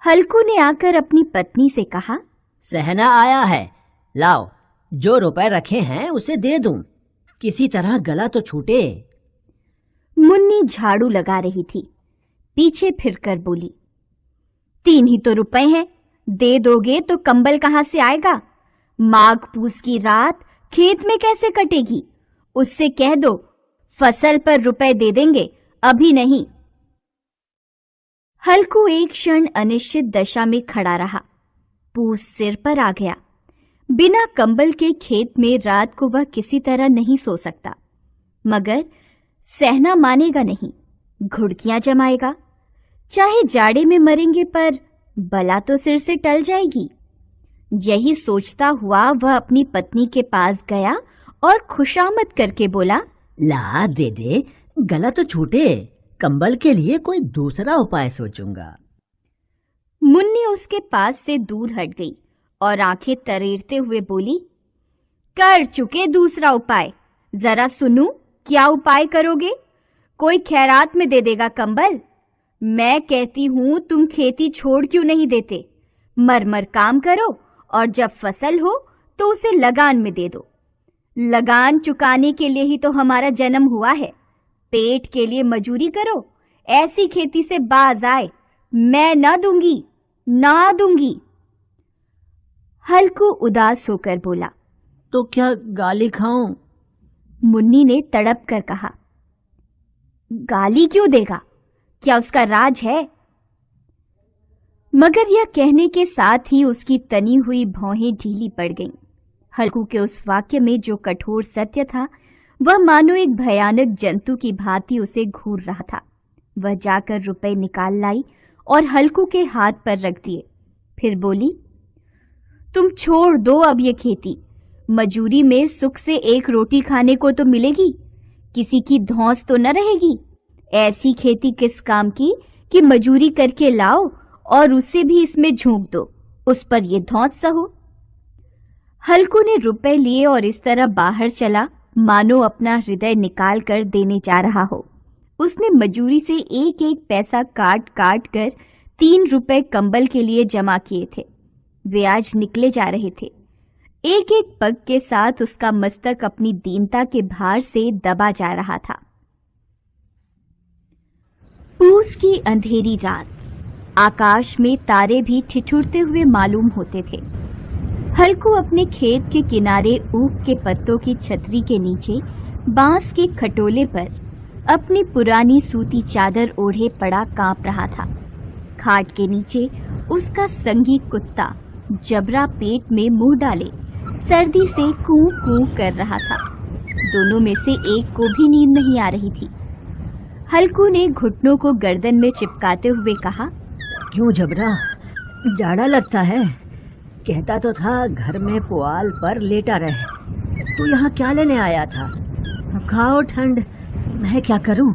हल्कू ने आकर अपनी पत्नी से कहा, सहना आया है, लाओ जो रुपए रखे हैं उसे दे दूं, किसी तरह गला तो छूटे। मुन्नी झाड़ू लगा रही थी, पीछे फिरकर बोली, 3 ही तो रुपए हैं, दे दोगे तो कंबल कहां से आएगा? माघ पूस की रात खेत में कैसे कटेगी? उससे कह दो फसल पर रुपए दे देंगे, अभी नहीं। हल्कू एक क्षण अनिश्चित दशा में खड़ा रहा। पूस सिर पर आ गया। बिना कंबल के खेत में रात को वह किसी तरह नहीं सो सकता, मगर सहना मानेगा नहीं, घुड़कियां जमाएगा। चाहे जाड़े में मरेंगे पर बला तो सिर से टल जाएगी। यही सोचता हुआ वह अपनी पत्नी के पास गया और खुशामद करके बोला, ला दे दे, गला तो छूटे, कंबल के लिए कोई दूसरा उपाय सोचूंगा। मुन्नी उसके पास से दूर हट गई और आंखें तरेरते हुए बोली, कर चुके दूसरा उपाय, जरा सुनूं क्या उपाय करोगे? कोई खैरात में दे देगा कंबल? मैं कहती हूं तुम खेती छोड़ क्यों नहीं देते? मर काम करो और जब फसल हो तो उसे लगान में दे दो। लगान चुकाने के लिए ही तो हमारा जन्म हुआ है, पेट के लिए मजूरी करो, ऐसी खेती से बाज आए। मैं ना दूंगी, ना दूंगी। हल्कू उदास होकर बोला, तो क्या गाली खाऊं? मुन्नी ने तड़प कर कहा, गाली क्यों देगा? क्या उसका राज है? मगर यह कहने के साथ ही उसकी तनी हुई भौहें ढीली पड़ गईं। हल्कू के उस वाक्य में जो कठोर सत्य था, वह मानो एक भयानक जंतु की भांति उसे घूर रहा था। वह जाकर रुपए निकाल लाई और हल्कू के हाथ पर रख दिए। फिर बोली, तुम छोड़ दो अब ये खेती। मजूरी में सुख से एक रोटी खाने को तो मिलेगी, किसी की धौंस तो न रहेगी। ऐसी खेती किस काम की कि मजूरी करके लाओ और उसे भी इसमें झोंक दो, उस पर ये धौंस सहो। हल्कू ने रुपए लिए और इस तरह बाहर चला मानो अपना हृदय निकाल कर देने जा रहा हो। उसने मजूरी से एक एक पैसा काट काट कर 3 रुपए कंबल के लिए जमा किए थे। वे आज निकले जा रहे थे। एक एक पग के साथ उसका मस्तक अपनी दीनता के भार से दबा जा रहा था। पूस की अंधेरी रात, आकाश में तारे भी ठिठुरते हुए मालूम होते थे। हल्कू अपने खेत के किनारे ऊख के पत्तों की छतरी के नीचे बांस के खटोले पर अपनी पुरानी सूती चादर ओढ़े पड़ा कांप रहा था। खाट के नीचे उसका संगी कुत्ता जबरा पेट में मुंह डाले सर्दी से कूं कूं कर रहा था। दोनों में से एक को भी नींद नहीं आ रही थी। हल्कू ने घुटनों को गर्दन में चिपकाते हुए कहा, क्यों जबरा, जाड़ा लगता है? कहता तो था घर में पुआल पर लेटा रहे। तू यहाँ क्या लेने आया था? खाओ ठंड, मैं क्या करूं?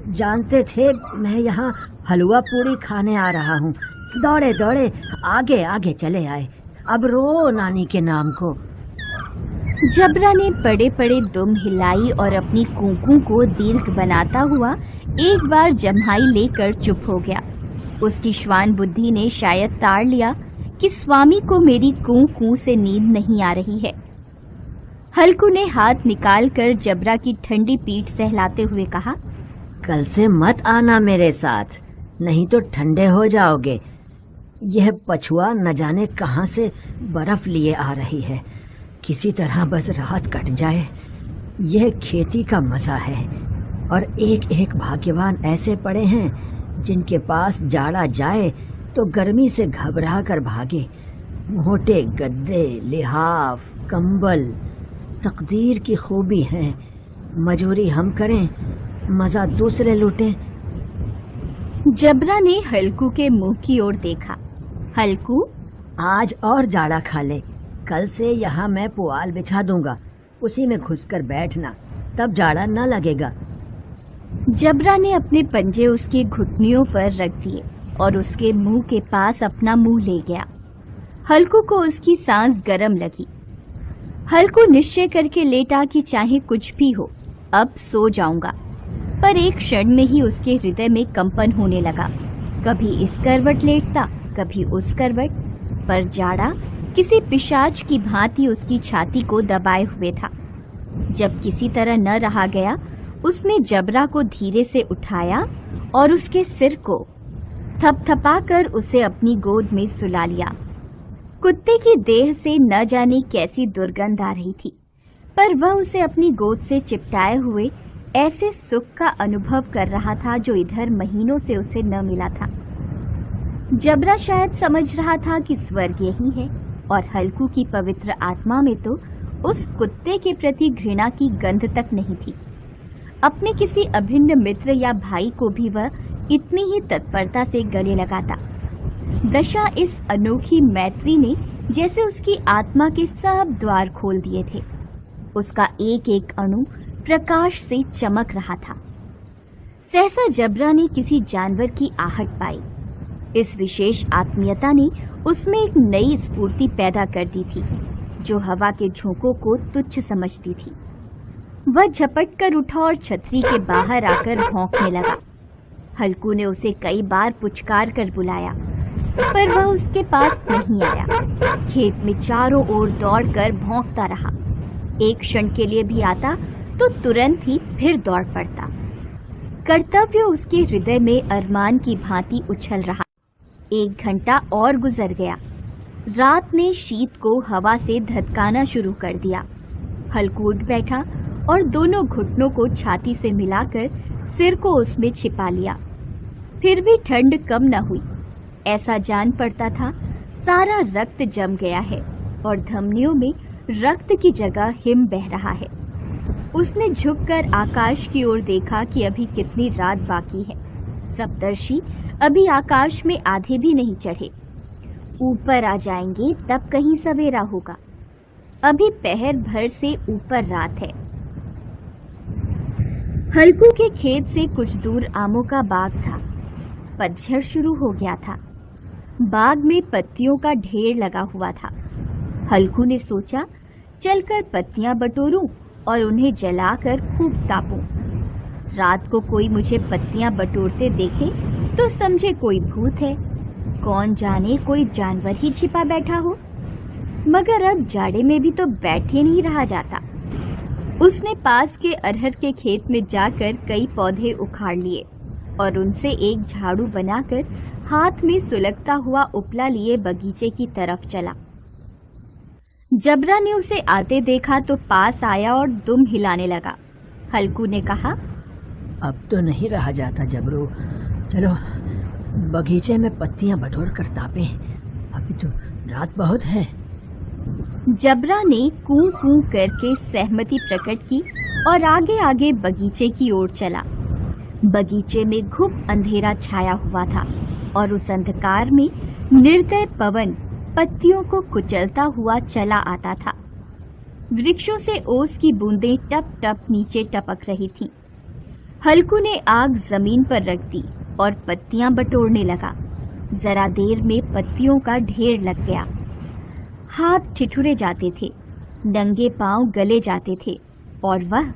जानते थे मैं यहाँ हलवा पूरी खाने आ रहा हूँ। दौड़े दौड़े आगे आगे चले आए, अब रो नानी के नाम को। जबरा ने पड़े पड़े दुम हिलाई और अपनी कूकू को दीर्घ बनाता हुआ एक बार जम्हाई लेकर चुप हो गया। उसकी श्वान बुद्धि ने शायद ताड़ लिया कि स्वामी को मेरी कूं कूं से नींद नहीं आ रही है। हल्कू ने हाथ निकालकर जबरा की ठंडी पीठ सहलाते हुए कहा, कल से मत आना मेरे साथ, नहीं तो ठंडे हो जाओगे। यह पछुआ न जाने कहां से बर्फ लिए आ रही है। किसी तरह बस रात कट जाए। यह खेती का मजा है और एक एक भाग्यवान ऐसे पड़े हैं जिनके पास जाड़ा जाए तो गर्मी से घबरा कर भागे। मोटे गद्दे, लिहाफ, कंबल तकदीर की खूबी है। मजूरी हम करें, मजा दूसरे लूटें। जबरा ने हल्कू के मुंह की ओर देखा। हल्कू, आज और जाड़ा खा ले। कल से यहाँ मैं पुआल बिछा दूंगा, उसी में घुसकर बैठना, तब जाड़ा न लगेगा। जबरा ने अपने पंजे उसकी घुटनियों पर रख दिए और उसके मुंह के पास अपना मुंह ले गया। हल्कू को उसकी सांस गर्म लगी। हल्कू निश्चय करके लेटा कि चाहे कुछ भी हो अब सो जाऊंगा, पर एक क्षण में ही उसके हृदय में कंपन होने लगा। कभी इस करवट लेटता, कभी उस करवट, पर जाड़ा किसी पिशाच की भांति उसकी छाती को दबाए हुए था। जब किसी तरह न रहा गया, उसने जबरा को धीरे से उठाया और उसके सिर को थपथपाकर उसे अपनी गोद में सुला लिया। कुत्ते की देह से न जाने कैसी दुर्गंध आ रही थी, पर वह उसे अपनी गोद से चिपटाए हुए ऐसे सुख का अनुभव कर रहा था जो इधर महीनों से उसे न मिला था। जबरा शायद समझ रहा था कि स्वर्ग यही है, और हल्कू की पवित्र आत्मा में तो उस कुत्ते के प्रति घृणा की गंध तक नहीं थी। अपने किसी अभिन्न मित्र या भाई को भी वह इतनी ही तत्परता से गले लगाता। दशा इस अनोखी मैत्री ने जैसे उसकी आत्मा के सब द्वार खोल दिए थे। उसका एक एक अणु प्रकाश से चमक रहा था। सहसा जबरा ने किसी जानवर की आहट पाई। इस विशेष आत्मीयता ने उसमें एक नई स्फूर्ति पैदा कर दी थी, जो हवा के झोंकों को तुच्छ समझती थी। वह झपट कर उठा और छतरी के बाहर आकर भौंकने लगा। हल्कू ने उसे कई बार पुचकार कर बुलाया, पर वह उसके पास नहीं आया। खेत में चारों ओर दौड़कर भौंकता रहा। एक क्षण के लिए भी आता तो तुरंत ही फिर दौड़ पड़ता। कर्तव्य उसके हृदय में अरमान की भांति उछल रहा। 1 घंटा और गुजर गया। रात ने शीत को हवा से धधकाना शुरू कर दिया। हल्कू उठ बैठा और दोनों घुटनों को छाती से मिलाकर सिर को उसमें छिपा लिया। फिर भी ठंड कम न हुई। ऐसा जान पड़ता था सारा रक्त जम गया है और धमनियों में रक्त की जगह हिम बह रहा है। उसने झुककर आकाश की ओर देखा कि अभी कितनी रात बाकी है। सप्तर्षि अभी आकाश में आधे भी नहीं चढ़े। ऊपर आ जाएंगे तब कहीं सवेरा होगा। अभी पहर भर से ऊपर रात है। हल्कू के खेत से कुछ दूर आमों का बाग था। पतझड़ शुरू हो गया था। बाग में पत्तियों का ढेर लगा हुआ था। हल्कू ने सोचा चलकर पत्तियां बटोरूं और उन्हें जलाकर खूब तापूं। रात को कोई मुझे पत्तियां बटोरते देखे तो समझे कोई भूत है, कौन जाने कोई जानवर ही छिपा बैठा हो। मगर अब जाड़े में भी तो बैठे नहीं रहा जाता। उसने पास के अरहर के खेत में जाकर कई पौधे उखाड़ लिए और उनसे एक झाड़ू बनाकर हाथ में सुलगता हुआ उपला लिए बगीचे की तरफ चला। जबरा ने उसे आते देखा तो पास आया और दुम हिलाने लगा। हल्कू ने कहा, अब तो नहीं रहा जाता जबरू, चलो बगीचे में पत्तियां बटोर कर तापें, अभी तो रात बहुत है। जबरा ने कूं कूं करके सहमति प्रकट की और आगे आगे बगीचे की ओर चला। बगीचे में घुप अंधेरा छाया हुआ था और उस अंधकार में निर्दय पवन पत्तियों को कुचलता हुआ चला आता था। वृक्षों से ओस की बूंदें टप टप नीचे टपक रही थीं। हल्कू ने आग जमीन पर रख दी और पत्तियां बटोरने लगा। जरा देर में पत्तियों का ढेर लग गया। हाथ ठिठुरे जाते थे, नंगे पांव गले जाते थे और वह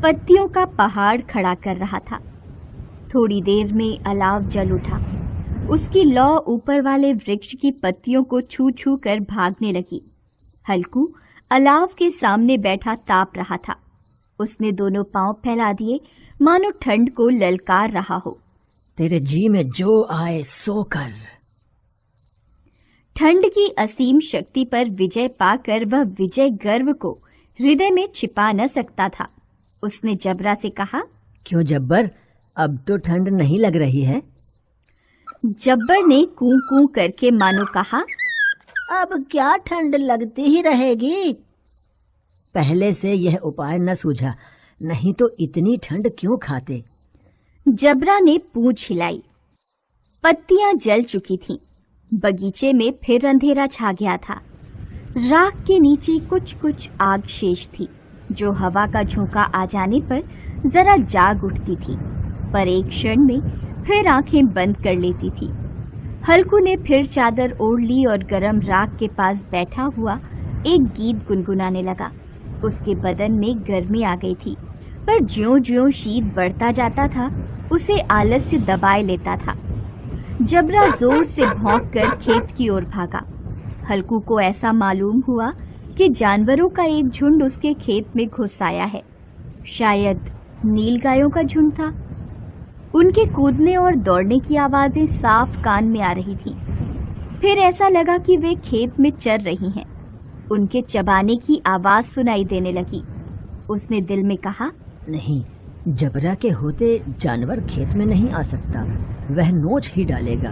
पत्तियों का पहाड़ खड़ा कर रहा था। थोड़ी देर में अलाव जल उठा। उसकी लौ ऊपर वाले वृक्ष की पत्तियों को छू छू कर भागने लगी। हल्कू अलाव के सामने बैठा ताप रहा था। उसने दोनों पांव फैला दिए मानो ठंड को ललकार रहा हो। तेरे जी में जो आए सो कर। ठंड की असीम शक्ति पर विजय पाकर वह विजय गर्व को हृदय में छिपा न सकता था। उसने जबरा से कहा, क्यों जब्बर, अब तो ठंड नहीं लग रही है? जब्बर ने कूं कूं करके मानो कहा, अब क्या ठंड लगती ही रहेगी। पहले से यह उपाय न सूझा, नहीं तो इतनी ठंड क्यों खाते। जबरा ने पूंछ हिलाई। पत्तियां जल चुकी थीं। बगीचे में फिर अंधेरा छा गया था। राख के नीचे कुछ कुछ आग शेष थी, जो हवा का झोंका आ जाने पर जरा जाग उठती थी, पर एक क्षण में फिर आंखें बंद कर लेती थी। हल्कू ने फिर चादर ओढ़ ली और गरम राख के पास बैठा हुआ एक गीत गुनगुनाने लगा। उसके बदन में गर्मी आ गई थी, पर ज्यों-ज्यों शीत बढ़ता जाता था उसे आलस्य दबाए लेता था। जबरा जोर से भौंककर खेत की ओर भागा। हल्कू को ऐसा मालूम हुआ कि जानवरों का एक झुंड उसके खेत में घुस आया है। शायद नीलगायों का झुंड था। उनके कूदने और दौड़ने की आवाजें साफ कान में आ रही थी। फिर ऐसा लगा कि वे खेत में चर रही हैं। उनके चबाने की आवाज सुनाई देने लगी। उसने दिल में कहा, नहीं, जबरा के होते जानवर खेत में नहीं आ सकता। वह नोच ही डालेगा।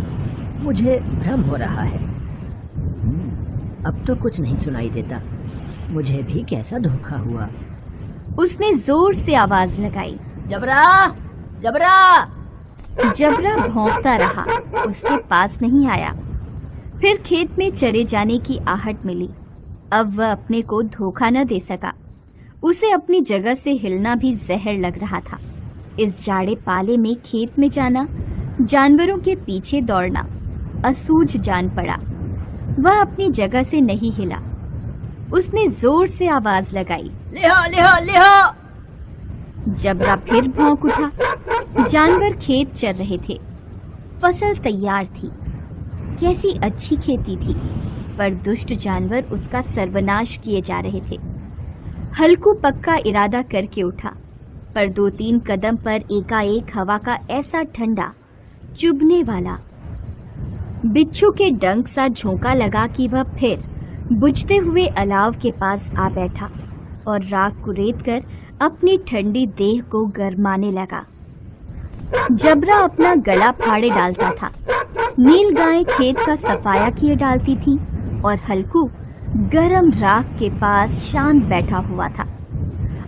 मुझे भ्रम हो रहा है। अब तो कुछ नहीं सुनाई देता। मुझे भी कैसा धोखा हुआ। उसने जोर से आवाज लगाई, जबरा, जबरा। जबरा भौंकता रहा, उसके पास नहीं आया। फिर खेत में चरे जाने की आहट मिली। अब वह अपने को धोखा न दे सका। उसे अपनी जगह से हिलना भी जहर लग रहा था। इस जाड़े पाले में खेत में जाना, जानवरों के पीछे दौड़ना असूझ जान पड़ा। वह अपनी जगह से नहीं हिला। उसने जोर से आवाज लगाई, लिहा, लिहा, लिहा। जबरा फिर भौंक उठा। जानवर खेत चर रहे थे। फसल तैयार थी। कैसी अच्छी खेती थी, पर दुष्ट जानवर उसका सर्वनाश किए जा रहे थे। हल्कू पक्का इरादा करके उठा, पर 2-3 कदम पर एकाएक हवा का ऐसा ठंडा, चुभने वाला, बिच्छू के डंक सा झोंका लगा कि वह फिर बुझते हुए अलाव के पास आ बैठा और राख कुरेदकर अपनी ठंडी देह को गरमाने लगा। जबरा अपना गला फाड़े डालता था। नीलगाय खेत का सफाया किए डालती थी और हल्कू गरम राख के पास शांत बैठा हुआ था।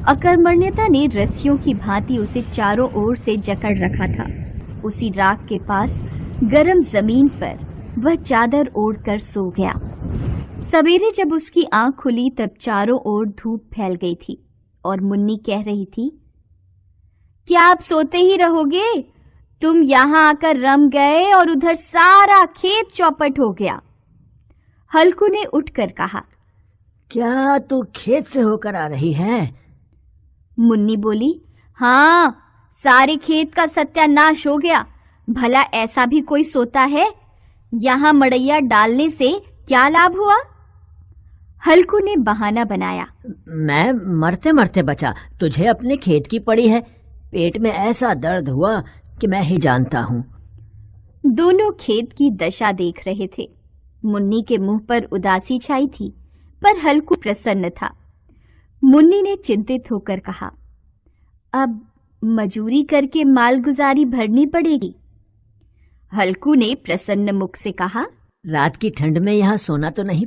अकर्मण्यता ने रस्सियों की भांति उसे चारों ओर से जकड़ रखा था। उसी राख के पास गरम जमीन पर वह चादर ओढ़कर सो गया। सवेरे जब उसकी आंख खुली तब चारों ओर धूप फैल गई थी और मुन्नी कह रही थी, क्या आप सोते ही रहोगे? तुम यहाँ आकर रम गए और उधर सारा खेत चौपट हो गया। हल्कू ने उठकर कहा, क्या तू खेत से होकर आ रही है? मुन्नी बोली, हाँ, सारे खेत का सत्यानाश हो गया। भला ऐसा भी कोई सोता है? यहाँ मड़ैया डालने से क्या लाभ हुआ? हल्कू ने बहाना बनाया, मैं मरते मरते बचा। तुझे अपने खेत की पड़ी है। पेट में ऐसा दर्द हुआ कि मैं ही जानता हूँ। दोनों खेत की दशा देख रहे थे। मुन्नी के मुंह पर उदासी छाई थी, पर हल्कू प्रसन्न था। मुन्नी ने चिंतित होकर कहा, अब मजूरी करके मालगुजारी भरनी पड़ेगी। हल्कू ने प्रसन्न मुख से कहा, रात की ठंड में यहाँ सोना तो नहीं